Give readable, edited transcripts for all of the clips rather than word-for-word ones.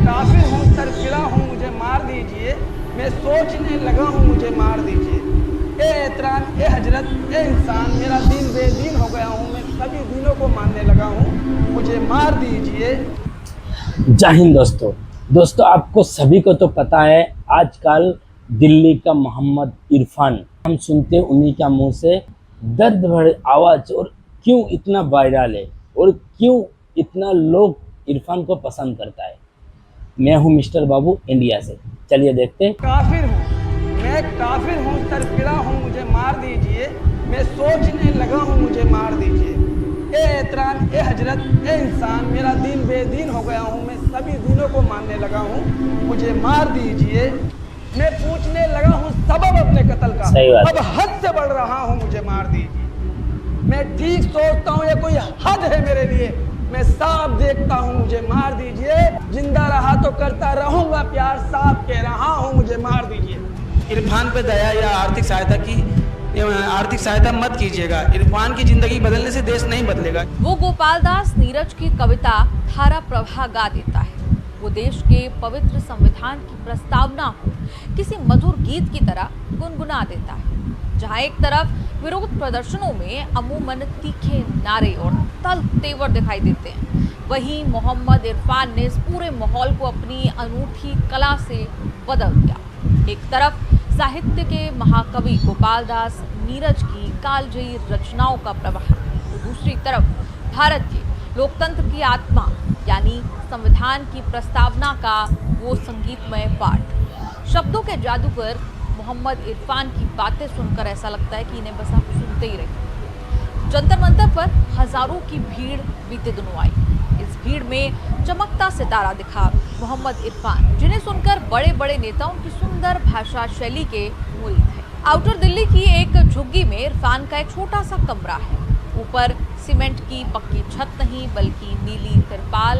काफिर हूँ, सरफिरा हूँ, मुझे मार दीजिए। मैं सोचने लगा हूँ, मुझे मार दीजिए। ए एहतराम, ए हजरत, ए इंसान, मेरा दीन बेदीन हो गया हूँ, मैं सभी दीनों को मानने लगा हूँ, मुझे मार दीजिए। जय हिंद दोस्तों। आपको सभी को तो पता है आजकल दिल्ली का मोहम्मद इरफान, हम सुनते हैं उन्हीं का मुंह से दर्द भरे आवाज़, और क्यों इतना वायरल है और क्यों इतना लोग इरफान को पसंद करता है। मैं हूं मिस्टर बाबू इंडिया से, चलिए देखते हैं। काफिर हूँ, मैं काफिर हूँ, सरफिरा हूँ, मुझे मार दीजिए। मैं सोचने लगा हूँ, मुझे मार दीजिए। ए एहतराम, ए हजरत, ए इंसान, मेरा दीन बेदीन हो गया हूँ, मैं सभी दीनों को मानने लगा हूँ, मुझे मार दीजिए। मैं पूछने लगा हूँ सबब अपने कत्ल का, सही बात अब हद से बढ़ रहा हूँ, मुझे मार दीजिए। मैं ठीक सोचता हूँ, ये कोई हद है मेरे लिए, मैं साफ देखता हूँ, मुझे मार दीजिए। जिंदा रहा तो करता रहूंगा प्यार, साफ कह रहा हूँ, मुझे मार दीजिए। इरफान पे दया या आर्थिक सहायता मत कीजिएगा। इरफान की जिंदगी बदलने से देश नहीं बदलेगा। वो गोपाल दास नीरज की कविता धारा प्रवाह गा देता है। वो देश के पवित्र संविधान की प्रस्तावना को किसी मधुर गीत की तरह गुनगुना देता है। जहां एक तरफ विरोध प्रदर्शनों में अमूमन तीखे नारे और तल तेवर दिखाई देते हैं, वहीं मोहम्मद इरफान ने इस पूरे माहौल को अपनी अनूठी कला से बदल दिया। एक तरफ साहित्य के महाकवि गोपाल दास नीरज की कालजयी रचनाओं का प्रवाह, तो दूसरी तरफ भारत के लोकतंत्र की आत्मा यानी संविधान की प्रस्तावना का वो संगीतमय पाठ। शब्दों के जादूगर मोहम्मद इरफान की बातें सुनकर ऐसा लगता है कि इन्हें बस आप सुनते ही रहिए। जंतर मंतर पर हजारों की भीड़ बीते दिनों आई। इस भीड़ में चमकता सितारा दिखा मोहम्मद इरफान, जिन्हें सुनकर बड़े बड़े नेता उनकी सुंदर भाषा शैली के मुरीद हैं। आउटर दिल्ली की एक झुग्गी में इरफान का एक छोटा सा कमरा है। ऊपर सीमेंट की पक्की छत नहीं बल्कि नीली तिरपाल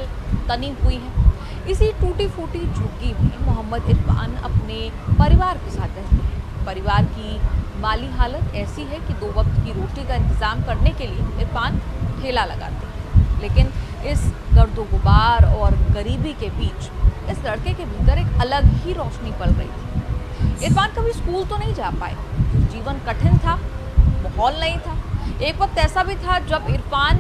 तनी हुई है। इसी टूटी फूटी झुग्गी में मोहम्मद इरफान अपने परिवार के साथ रहते हैं। परिवार की माली हालत ऐसी है कि 2 वक्त की रोटी का इंतजाम करने के लिए इरफान ठेला लगाते हैं। लेकिन इस गर्दो गुबार और गरीबी के बीच इस लड़के के भीतर एक अलग ही रोशनी पल रही थी। इरफान कभी स्कूल तो नहीं जा पाए, जीवन कठिन था, माहौल नहीं था। एक वक्त ऐसा भी था जब इरफान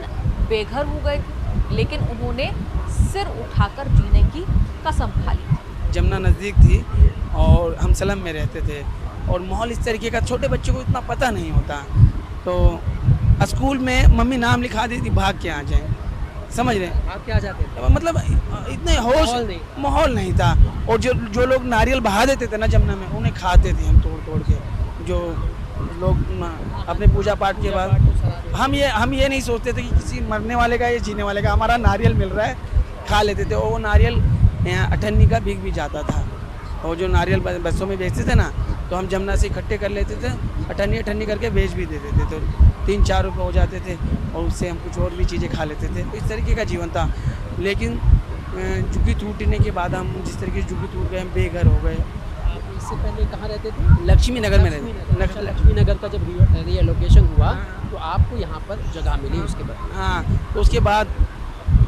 बेघर हो गए थे, लेकिन उन्होंने सिर उठाकर जीने की कसम खा ली। जमुना नज़दीक थी और हम स्लम में रहते थे और माहौल इस तरीके का, छोटे बच्चों को इतना पता नहीं होता। तो स्कूल में मम्मी नाम लिखा दी थी, भाग के आ जाए, समझ रहे हैं आप क्या चाहते थे? मतलब इतने माहौल नहीं था। और जो लोग नारियल बहा देते थे ना जमुना में, उन्हें खाते थे हम तोड़ तोड़ के। जो लोग अपने पूजा पाठ के बाद हम ये नहीं सोचते थे कि किसी मरने वाले का या जीने वाले का, हमारा नारियल मिल रहा है, खा लेते थे। और वो नारियल अठन्नी का बिक भी जाता था। और जो नारियल बसों में बेचते थे ना, तो हम जमुना से इकट्ठे कर लेते थे, अठन्नी करके बेच भी देते थे। तो 3-4 रुपये हो जाते थे और उससे हम कुछ और भी चीज़ें खा लेते थे। तो इस तरीके का जीवन था। लेकिन झुग्गी टूटने के बाद हम जिस तरीके से झुग्गी टूट गए, हम बेघर हो गए। इससे पहले कहाँ रहते थे? लक्ष्मी नगर में रहते। लक्ष्मी नगर का जब रीलोकेशन हुआ तो आपको यहाँ पर जगह मिली उसके बाद? हाँ, तो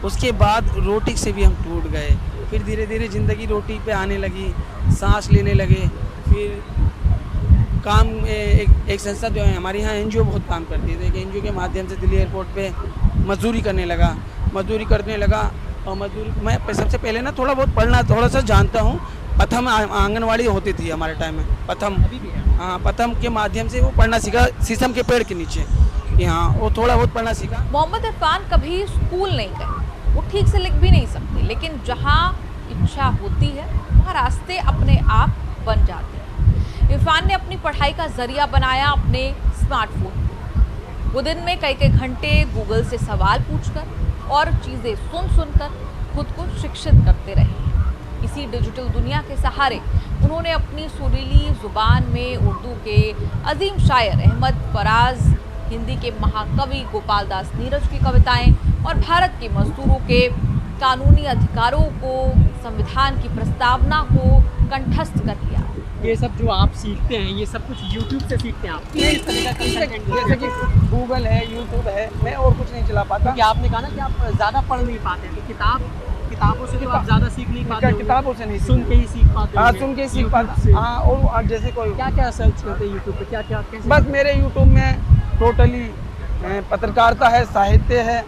उसके बाद रोटी से भी हम टूट गए। फिर धीरे धीरे ज़िंदगी रोटी पे आने लगी, सांस लेने लगे। फिर काम एक संस्था जो है हमारे यहाँ एनजीओ बहुत काम करती है, तो एक एनजीओ के माध्यम से दिल्ली एयरपोर्ट पे मजदूरी करने लगा। और मजदूरी मैं सबसे पहले ना थोड़ा बहुत पढ़ना थोड़ा सा जानता हूँ। प्रथम आंगनवाड़ी होती थी हमारे टाइम में, प्रथम। अभी भी है? हाँ, प्रथम के माध्यम से वो पढ़ना सीखा, शीशम के पेड़ के नीचे। यहाँ वो थोड़ा बहुत पढ़ना सीखा। मोहम्मद इरफान कभी स्कूल नहीं गए, वो ठीक से लिख भी नहीं सकते, लेकिन जहाँ इच्छा होती है वहाँ रास्ते अपने आप बन जाते हैं। इरफान ने अपनी पढ़ाई का जरिया बनाया अपने स्मार्टफोन। वो दिन में कई घंटे गूगल से सवाल पूछकर और चीज़ें सुनकर खुद को शिक्षित करते रहे। इसी डिजिटल दुनिया के सहारे उन्होंने अपनी सुरीली जुबान में उर्दू के अजीम शायर अहमद फराज, हिंदी के महाकवि गोपाल दास नीरज की कविताएं और भारत के मजदूरों के कानूनी अधिकारों को, संविधान की प्रस्तावना को कंठस्थ कर लिया। ये सब जो आप सीखते हैं, ये सब कुछ यूट्यूब से सीखते हैं आप? जैसे कि गूगल है, यूट्यूब है, मैं और कुछ नहीं चला पाता। क्योंकि आपने कहा ना कि आप ज़्यादा पढ़ नहीं पाते, तो किताबों से तो आप ज़्यादा सीख नहीं पाते होंगे। किताबों से नहीं सुन के ही सीख पाते हाँ, होंगे। सुन के ही सीख YouTube पाते से। हाँ। और जैसे कोई क्या क्या सर्च करते हैं यूट्यूब पे, क्या क्या कैसे? बस मेरे यूट्यूब में टोटली पत्रकारिता है, साहित्य है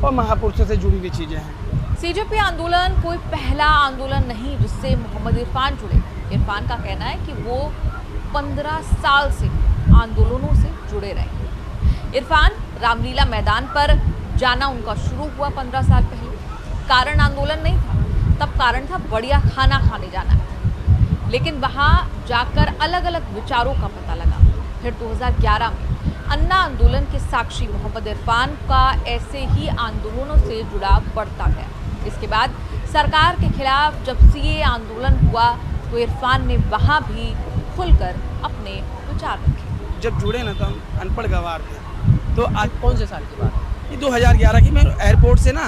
और महापुरुषों से जुड़ी हुई चीज़ें हैं। सीजेपी आंदोलन कोई पहला आंदोलन नहीं जिससे मोहम्मद इरफान जुड़े। इरफान का कहना है कि वो 15 साल से आंदोलनों से जुड़े रहे। इरफान रामलीला मैदान पर जाना उनका शुरू हुआ 15 साल पहले। कारण आंदोलन नहीं था, तब कारण था बढ़िया खाना खाने जाना है। लेकिन वहाँ जाकर अलग अलग विचारों का पता लगा। फिर 2011 में अन्ना आंदोलन के साक्षी मोहम्मद इरफान का ऐसे ही आंदोलनों से जुड़ाव बढ़ता गया। इसके बाद सरकार के खिलाफ जब सीए आंदोलन हुआ तो इरफान ने वहाँ भी खुलकर अपने विचार रखे। जब जुड़े ना तो हम अनपढ़ गवार थे। तो आज कौन से साल की बात है? ये 2011 की, मैं एयरपोर्ट से ना,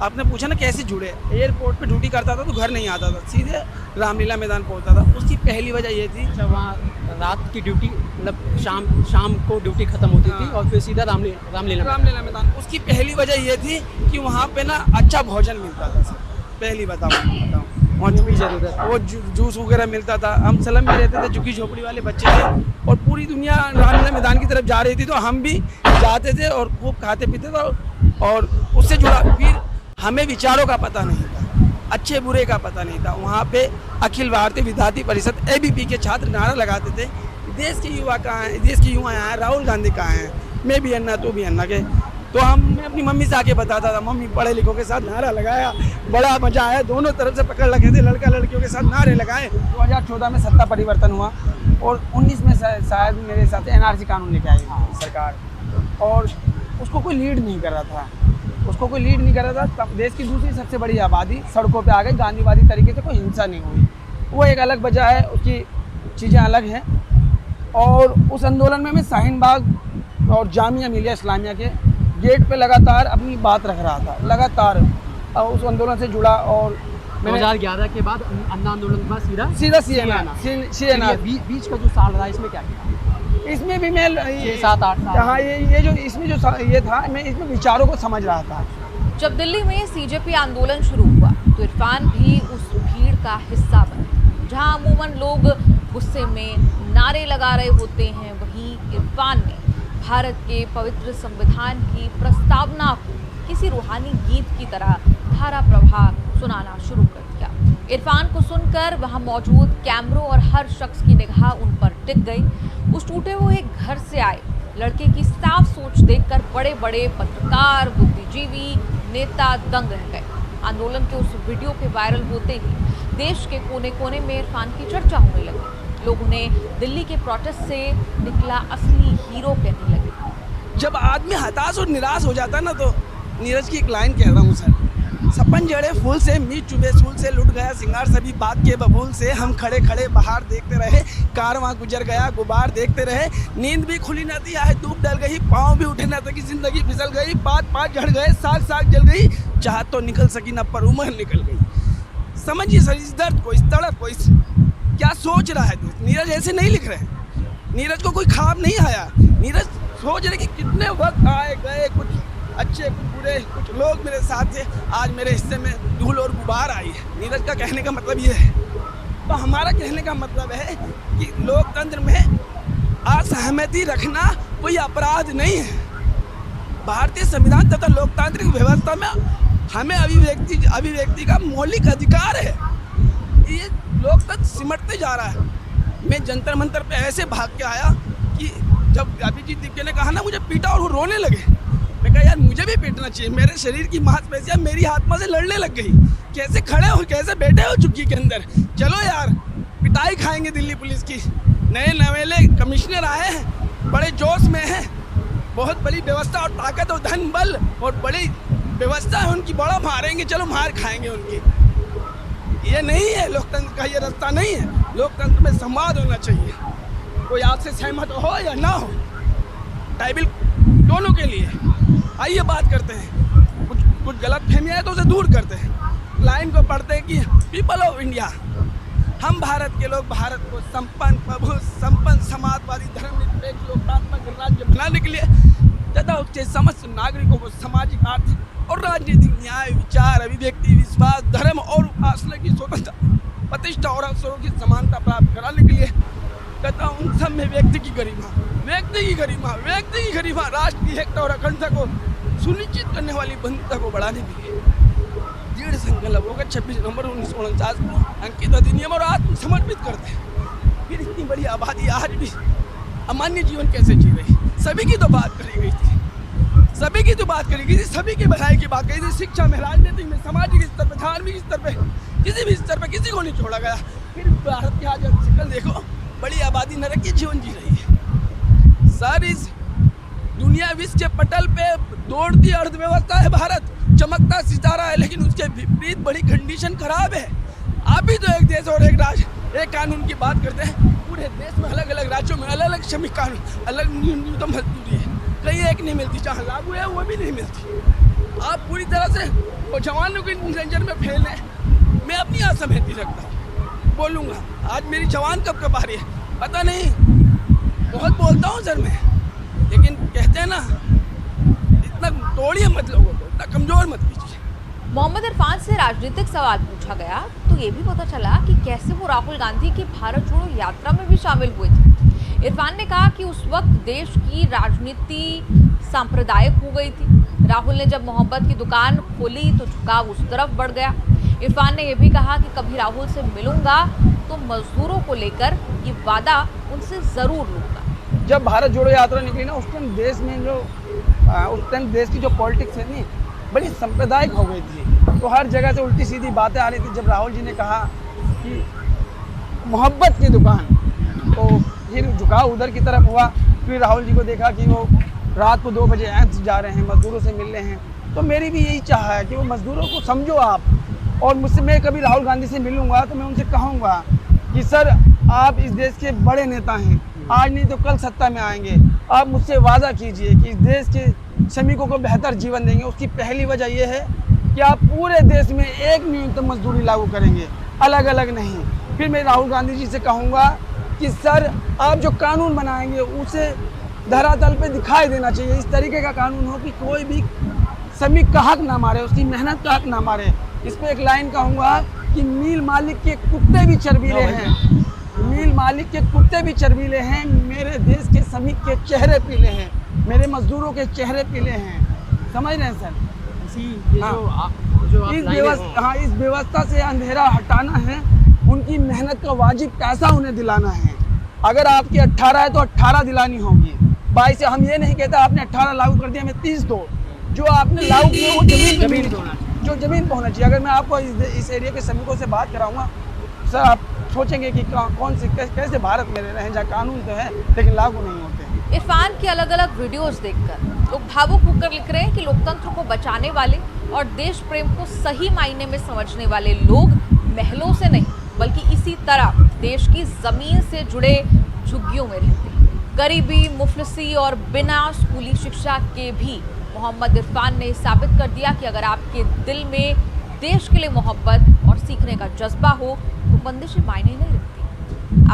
आपने पूछा ना कैसे जुड़े, एयरपोर्ट पे ड्यूटी करता था तो घर नहीं आता था, सीधे रामलीला मैदान पहुंचता था। उसकी पहली वजह ये थी, अच्छा, वहाँ रात की ड्यूटी, मतलब शाम को ड्यूटी खत्म होती थी और फिर सीधा रामलीला मैदान। उसकी पहली वजह ये थी कि वहाँ पे ना अच्छा भोजन मिलता था। पहली बताऊँ वहाँ वो जूस वगैरह मिलता था। हम सलम में रहते थे, झुकी झोपड़ी वाले बच्चे थे और पूरी दुनिया रामलीला मैदान की तरफ जा रही थी तो हम भी जाते थे और खूब खाते पीते थे और उससे जुड़ा। फिर हमें विचारों का पता नहीं था, अच्छे बुरे का पता नहीं था। वहाँ पे अखिल भारतीय विद्यार्थी परिषद ABP के छात्र नारा लगाते थे, देश के युवा कहाँ हैं, देश के युवा यहाँ हैं, राहुल गांधी कहाँ हैं, मैं भी अन्ना तू भी अन्ना के। तो मैं अपनी मम्मी से आके बताता था, मम्मी पढ़े लिखों के साथ नारा लगाया, बड़ा मजा आया, दोनों तरफ से पकड़ लगे थे, लड़का लड़कियों के साथ नारे लगाए। 2014 में सत्ता परिवर्तन हुआ और 19 में शायद मेरे साथ NRC कानून लेके आई सरकार, और उसको कोई लीड नहीं कर रहा था। तब देश की दूसरी सबसे बड़ी आबादी सड़कों पे आ गई, गांधीवादी तरीके से कोई हिंसा नहीं हुई। वो एक अलग वजह है, उसकी चीज़ें अलग हैं। और उस आंदोलन में मैं शाहीन बाग और जामिया मिलिया इस्लामिया के गेट पे लगातार अपनी बात रख रहा था, लगातार उस आंदोलन से जुड़ा। और 2011 के बाद अन्ना आंदोलन के बाद सीधा CNR बीच का जो साल रहा, इसमें क्या किया? इसमें भी मैं 7-8 साल, हाँ, ये जो इसमें जो ये था, मैं इसमें विचारों को समझ रहा था। जब दिल्ली में सीजेपी आंदोलन शुरू हुआ तो इरफान भी उस भीड़ का हिस्सा बने। जहां अमूमन लोग गुस्से में नारे लगा रहे होते हैं, वहीं इरफान ने भारत के पवित्र संविधान की प्रस्तावना को किसी रूहानी गीत की तरह धारा प्रवाह सुनाना शुरू कर दिया। इरफान को सुनकर वहां मौजूद कैमरों और हर शख्स की निगाह उन पर टिक गई। उस टूटे हुए घर से आए लड़के की साफ सोच देखकर बड़े बड़े पत्रकार, बुद्धिजीवी, नेता दंग रह गए। आंदोलन के उस वीडियो के वायरल होते ही देश के कोने कोने में इरफान की चर्चा होने लगी। लोग उन्हें दिल्ली के प्रोटेस्ट से निकला असली हीरो कहने लगे। जब आदमी हताश और निराश हो जाता ना, तो नीरज की एक लाइन कह रहा हूँ सर, सपन जड़े फूल से, मीट चुबे सूल से, लुट गया सिंगार सभी बात के बबूल से। हम खड़े खड़े बाहर देखते रहे, कारवां गुजर गया गुबार देखते रहे। नींद भी खुली न थी, आहे धूप डल गई, पाँव भी उठे न थकी, जिंदगी फिसल गई, पात झड़ गए, साग जल गई, चाहत तो निकल सकी न पर उम्र निकल गई। समझिए सर इस दर्द को, इस तड़प को, इस क्या सोच रहा है दोस्त। नीरज ऐसे नहीं लिख रहे, नीरज को कोई ख्वाब नहीं आया। नीरज सोच रहे कि कितने वक्त आए गए, कुछ अच्छे कुछ बुरे, कुछ लोग मेरे साथ थे, आज मेरे हिस्से में धूल और गुबार आई है। नीरज का कहने का मतलब ये है। तो हमारा कहने का मतलब है कि लोकतंत्र में असहमति रखना कोई अपराध नहीं है। भारतीय संविधान तथा लोकतांत्रिक व्यवस्था में हमें अभिव्यक्ति का मौलिक अधिकार है। ये लोकतंत्र सिमटते जा रहा है। मैं जंतर मंतर पे ऐसे भाग के आया कि जब अभिजीत दीपके ने कहा ना मुझे पीटा, और वो रोने लगे। मैं कहा यार मुझे भी पीटना चाहिए, मेरे शरीर की मांसपेशियां मेरी आत्मा से लड़ने लग गई। कैसे खड़े हो, कैसे बैठे हो चुप्पी के अंदर, चलो यार पिटाई खाएंगे दिल्ली पुलिस की। नए नवेले कमिश्नर आए हैं, बड़े जोश में हैं, बहुत बड़ी व्यवस्था और ताकत और धन बल और बड़ी व्यवस्था है उनकी, बड़ा मारेंगे, चलो मार खाएंगे उनकी। ये नहीं है लोकतंत्र का, ये रास्ता नहीं है। लोकतंत्र में संवाद होना चाहिए, कोई आपसे सहमत हो या ना हो, ट्राइबल दोनों के लिए। आइए बात करते हैं, कुछ गलत फहमियाँ है तो उसे दूर करते हैं। लाइन को पढ़ते हैं कि पीपल ऑफ इंडिया, हम भारत के लोग भारत को संपन्न, प्रभु, संपन्न, समाजवादी, धर्मनिरपेक्ष, लोकतांत्रिक राज्य बनाने के लिए तथा उसके समस्त नागरिकों को सामाजिक, आर्थिक और राजनीतिक न्याय, विचार, अभिव्यक्ति, विश्वास, धर्म और उपासना की स्वतंत्रता, प्रतिष्ठा और अवसरों की समानता प्राप्त कराने के लिए तथा उन सब में व्यक्ति की गरिमा, राष्ट्र की एकता और अखंडता को सुनिश्चित करने वाली बंधुता को बढ़ाने के लिए दृढ़ संकल्प होकर 26 नवंबर 1949 को अंकित अधिनियम और आत्मसमर्पित करते हैं। फिर इतनी बड़ी आबादी आज भी अमान्य जीवन कैसे जी रही? सभी की तो बात करी गई थी, सभी की भलाई की बात कही थी। शिक्षा में, राजनीतिक में, सामाजिक स्तर पर, धार्मिक स्तर पर, किसी भी स्तर पर किसी को नहीं छोड़ा गया। फिर भारत की आज शक्ल देखो, बड़ी आबादी नरक की जीवन जी रही है। सर, इस दुनिया विश्व के पटल पे दौड़ती अर्थव्यवस्था है भारत, चमकता सितारा है, लेकिन उसके विपरीत बड़ी कंडीशन खराब है। आप ही तो एक देश और एक राज्य, एक कानून की बात करते हैं। पूरे देश में अलग अलग राज्यों में अलग अलग श्रमिक कानून, अलग न्यूनतम मजदूरी है, कहीं एक नहीं मिलती, जहाँ लागू है वो भी नहीं मिलती। आप पूरी तरह से वो जवानों की नजर में फैले। मैं अपनी असहमति रखता हूँ, बोलूँगा। आज मेरी जवान कब आ रही है पता नहीं, बहुत बोलता हूँ सर मैं, लेकिन कहते हैं ना, इतना तोड़िए मत लोगों को, इतना कमजोर मत कीजिए। मोहम्मद इरफान से राजनीतिक सवाल पूछा गया तो ये भी पता चला कि कैसे वो राहुल गांधी की भारत छोड़ो यात्रा में भी शामिल हुए थे। इरफान ने कहा कि उस वक्त देश की राजनीति सांप्रदायिक हो गई थी। राहुल ने जब मोहब्बत की दुकान खोली तो झुकाव उस तरफ बढ़ गया। इरफान ने यह भी कहा कि कभी राहुल से मिलूंगा तो मजदूरों को लेकर ये वादा उनसे जरूर लूंगा। जब भारत जोड़ो यात्रा निकली ना, उस टाइम देश की जो पॉलिटिक्स है नी, बड़ी सांप्रदायिक हो गई थी। तो हर जगह से उल्टी सीधी बातें आ रही थी। जब राहुल जी ने कहा कि मोहब्बत की दुकान, तो फिर झुकाव उधर की तरफ हुआ। फिर राहुल जी को देखा कि वो रात को 2 बजे एम्स जा रहे हैं, मजदूरों से मिल रहे हैं। तो मेरी भी यही चाह है कि वो मजदूरों को समझो आप। और मुझसे, मैं कभी राहुल गांधी से मिलूंगा तो मैं उनसे कहूँगा कि सर, आप इस देश के बड़े नेता हैं, आज नहीं तो कल सत्ता में आएंगे। आप मुझसे वादा कीजिए कि इस देश के श्रमिकों को बेहतर जीवन देंगे। उसकी पहली वजह यह है कि आप पूरे देश में एक न्यूनतम मजदूरी लागू करेंगे, अलग अलग नहीं। फिर मैं राहुल गांधी जी से कहूँगा कि सर, आप जो कानून बनाएंगे उसे धरातल पे दिखाई देना चाहिए। इस तरीके का कानून हो कि कोई भी श्रमिक का हक ना मारे, उसकी मेहनत का हक ना मारे। इस पर एक लाइन कहूँगा कि मिल मालिक के कुत्ते भी चर्बीले हैं, मिल मालिक के कुत्ते भी चर्बीले हैं, मेरे देश के श्रमिक के चेहरे पीले हैं, मेरे मजदूरों के चेहरे पीले हैं। समझ रहे हैं सर? इस व्यवस्था से अंधेरा हटाना है, उनकी मेहनत का वाजिब पैसा उन्हें दिलाना है। अगर आपकी 18 है तो 18 दिलानी होगी। 22 हम ये नहीं कहता आपने 18 लागू कर दिया, मैं 30 दो। जो आपने लागू किया वो जमीन पे होना चाहिए। अगर मैं आपको इस एरिया के श्रमिकों से बात कराऊंगा सर, आप सोचेंगे कि कैसे भारत में रह रहे हैं जहाँ कानून तो है लेकिन लागू नहीं होते। इरफान की अलग अलग वीडियोस देखकर लोग भावुक होकर लिख रहे हैं कि लोकतंत्र को बचाने वाले और देश प्रेम को सही मायने में समझने वाले लोग महलों से नहीं बल्कि इसी तरह देश की जमीन से जुड़े झुग्गियों में रहते हैं। गरीबी, मुफलिसी और बिना स्कूली शिक्षा के भी मोहम्मद इरफान ने साबित कर दिया कि अगर आपके दिल में देश के लिए मोहब्बत और सीखने का जज्बा हो तो बंदिशें मायने नहीं रखती।